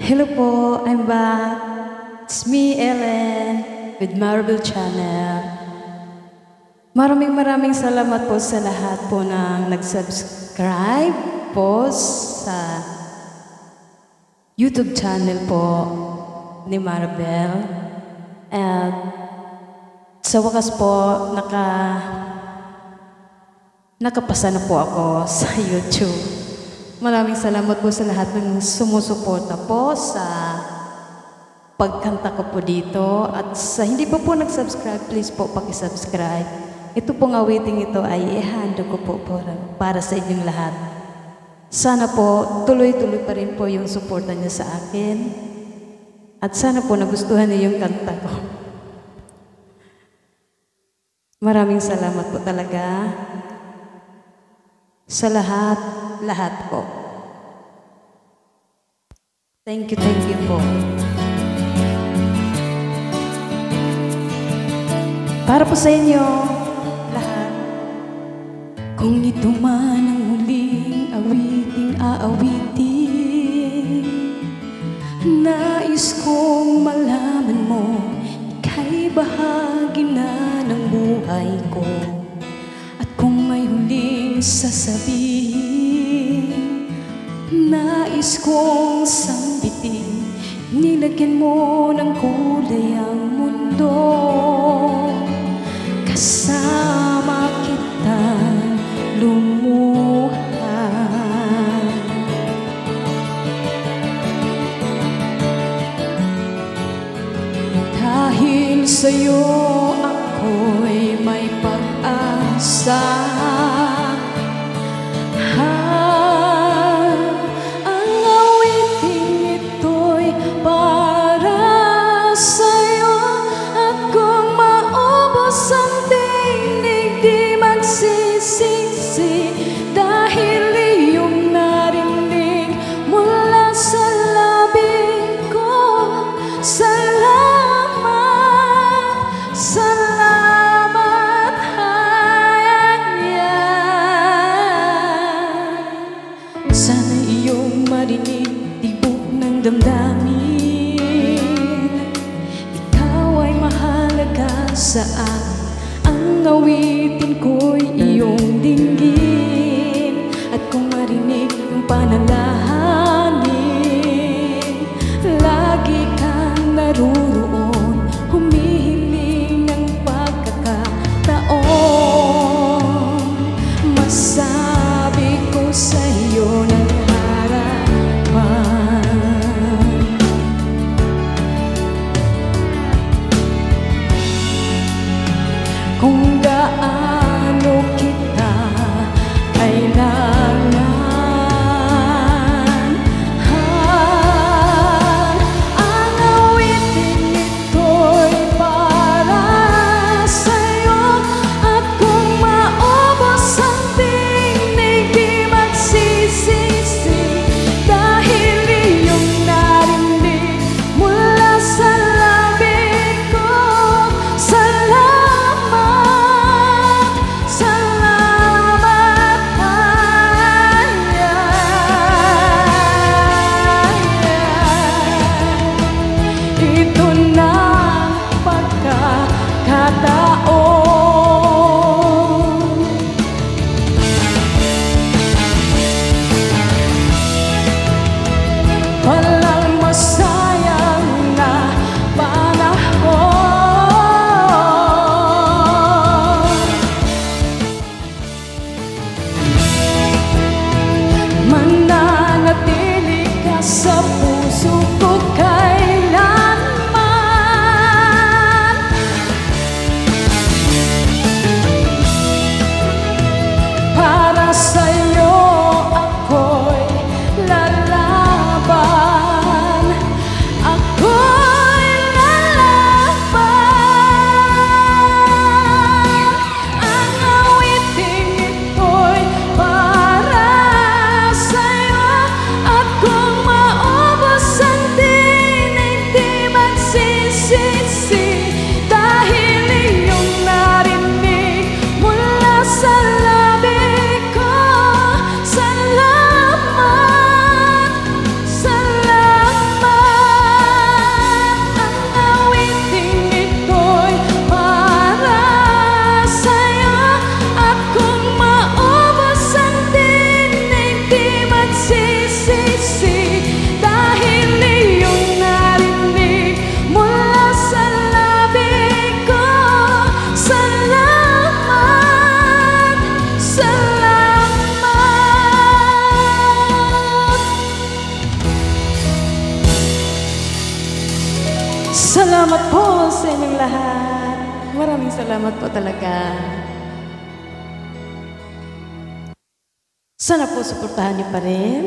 Hello po, I'm back. It's me, Ellen, with Marble Channel. Maraming salamat po sa lahat po ng nag-subscribe po sa YouTube channel po ni Marble. At sa wakas po, nakapasa na po ako sa YouTube. Maraming salamat po sa lahat ng sumusuporta po sa pagkanta ko po dito. At sa hindi pa po nag-subscribe, please po pakisubscribe. Ito pong awiting ito ay ihando ko po para sa inyong lahat. Sana po tuloy-tuloy pa rin po yung suporta niyo sa akin. At sana po nagustuhan niyo yung kanta ko. Maraming salamat po talaga sa lahat po. Thank you po. Para po sa inyo lahat. Kung ito man ang huling awiting aawitin, nais kong malaman mo, ika'y bahagi na ng buhay ko. At kung may huling sasabihin, nais kong sambitin, nilagyan mo ng kulay ang mundo. Kasama kita lumuhan. Dahil sa'yo ako'y may pag-asa. Sana iyong marinig tibok ng damdamin. Ikaw ay mahalaga sa akin. Ang awitin ko'y iyong dinggin. At kung marinig ang panalangin, lagi kang naruroon, humihiling ng pagkakataon. Masabi ko sa iyo ng harapan, kung gaano kita kailangan. Ang awiting ito'y para sa'yo. At kung maubos ang tingnig, di magsisisi, dahil iyong narinig mula sa labig ko. Ito na pagkakataon. Walang masayang na panahon. Mananatili ka sa puso ko kailanman. Para sa'yo ako'y lalaban. Ako'y lalaban. Ang awiting ito'y para sa'yo. At kung maubos Salamat po sa inyong lahat. Maraming salamat po talaga. Sana po suportahan niyo pa rin